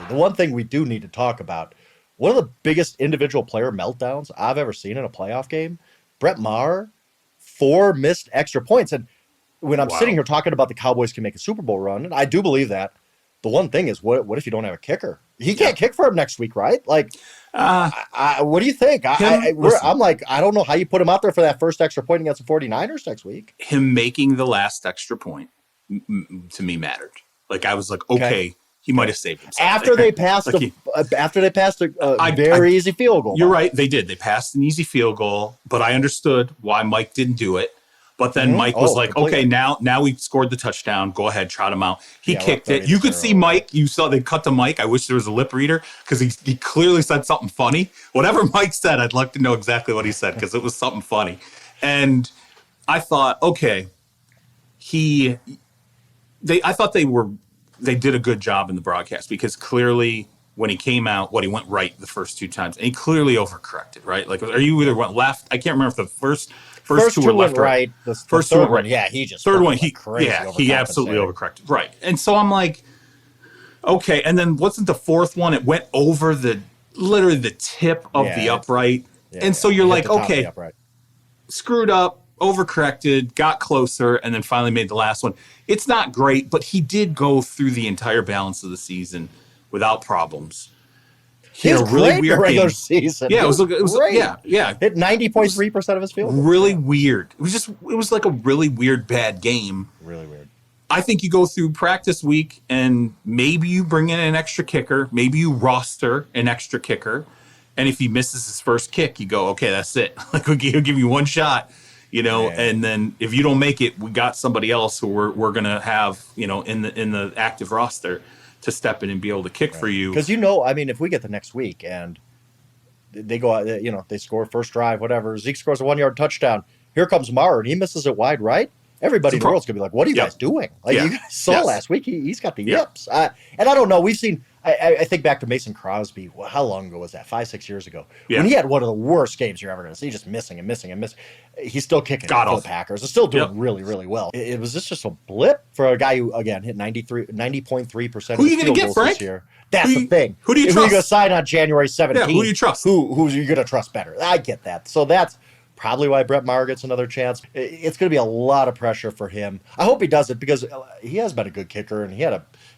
The one thing we do need to talk about, one of the biggest individual player meltdowns I've ever seen in a playoff game, Brett Maher, 4 missed extra points. And when I'm sitting Wow. here talking about the Cowboys can make a Super Bowl run, and I do believe that, the one thing is, what if you don't have a kicker? He Yeah. can't kick for him next week, right? Like, Uh, what do you think? listen, I'm like, I don't know how you put him out there for that first extra point against the 49ers next week. him making the last extra point to me mattered. Like I was like, Okay. okay, he might have saved himself. After they passed Like a very easy field goal. You're right. They did. They passed an easy field goal, but I understood why Mike didn't do it. But then Mike was like, completely. okay, now we scored the touchdown. Go ahead, trot him out. He Yeah, kicked it. You could see Mike. You saw they cut to Mike. I wish there was a lip reader because he clearly said something funny. Whatever Mike said, I'd like to know exactly what he said because it was something funny. And I thought, okay, I thought they did a good job in the broadcast because clearly when he came out, he went right the first 2 times, and he clearly overcorrected, right? Like, are you either went left? I can't remember if the first two were left went right. The first third two went right. one, yeah, he just third one, like crazy. he absolutely overcorrected, right? And so I'm like, okay, and then wasn't the fourth one? It went over literally the tip of the upright, and so you're like, okay, screwed up, overcorrected, got closer, and then finally made the last one. It's not great, but he did go through the entire balance of the season without problems. He had a really weird regular season. Yeah, it was yeah. Hit 90.3% of his field goals. Really weird. It was like a really weird bad game. Really weird. I think you go through practice week and maybe you bring in an extra kicker, maybe you roster an extra kicker, and if he misses his first kick, you go, okay, that's it. Like he'll give you one shot. And then if you don't make it, we got somebody else who we're gonna have, in the active roster to step in and be able to kick for you. Because if we get the next week and they go out, they score first drive, whatever, Zeke scores a 1-yard touchdown. Here comes Maher and he misses it wide right. Everybody in the world's gonna be like, "What are you guys doing?" Like you guys saw last week, he's got the yips. And I don't know. We've seen. I think back to Mason Crosby. Well, how long ago was that? 5-6 years ago. Yeah. When he had one of the worst games you're ever going to see, just missing and missing and missing. He's still kicking for the Packers. He's still doing really, really well. It was just a blip for a guy who, again, hit 90.3% of his field goals this year. That's the thing. Who do you trust? If you go sign on January 17th, who do you trust? Who are you going to trust better? I get that. So that's probably why Brett Maher gets another chance. It's going to be a lot of pressure for him. I hope he does it because he has been a good kicker and he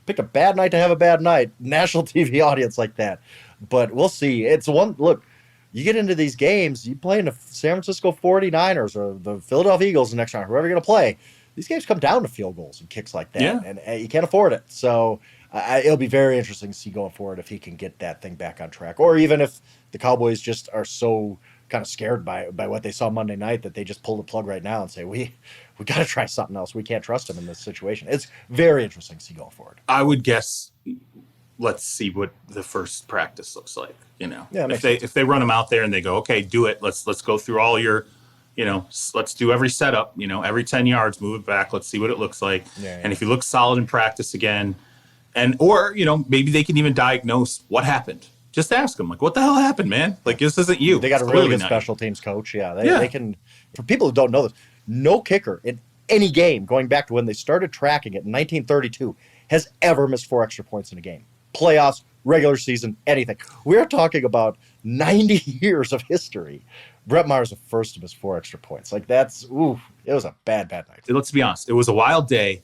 picked a bad night to have a bad night. National TV audience like that. But we'll see. Look, you get into these games, you play in the San Francisco 49ers or the Philadelphia Eagles the next round, whoever you're going to play. These games come down to field goals and kicks like that. And you can't afford it. So it'll be very interesting to see going forward if he can get that thing back on track. Or even if the Cowboys just are so kind of scared by what they saw Monday night that they just pull the plug right now and say, we got to try something else. We can't trust him in this situation. It's very interesting to see going forward. I would guess let's see what the first practice looks like. If they run him out there and they go, okay, do it. Let's go through all your, let's do every setup, every 10 yards, move it back. Let's see what it looks like. And if he looks solid in practice again, or maybe they can even diagnose what happened. Just ask them, like, what the hell happened, man? Like, this isn't you. They got a really good special teams coach. They can, for people who don't know this, no kicker in any game going back to when they started tracking it in 1932 has ever missed 4 extra points in a game. Playoffs, regular season, anything. We're talking about 90 years of history. Brett Maher's the first to miss 4 extra points. Like, it was a bad night. Let's be honest. It was a wild day.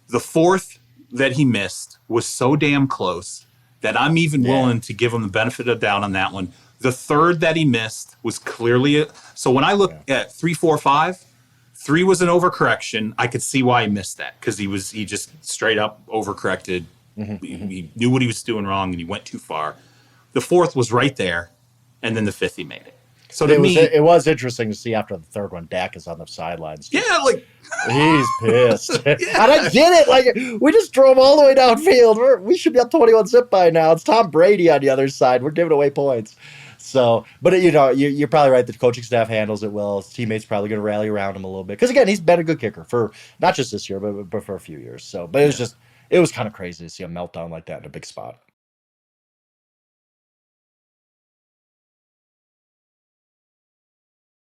The fourth that he missed was so damn close that I'm even willing to give him the benefit of the doubt on that one. The third that he missed was clearly so when I look at 3, 4, 5, 3 was an overcorrection. I could see why he missed that because he just straight up overcorrected. He knew what he was doing wrong and he went too far. The fourth was right there, and then the fifth he made it. So it was interesting to see after the third one, Dak is on the sidelines. He's pissed. And I get it. Like, we just drove all the way downfield. We should be up 21-zip by now. It's Tom Brady on the other side. We're giving away points. So, but you're probably right. The coaching staff handles it well. His teammates probably going to rally around him a little bit because again, he's been a good kicker for not just this year, but for a few years. So, but it was kind of crazy to see a meltdown like that in a big spot.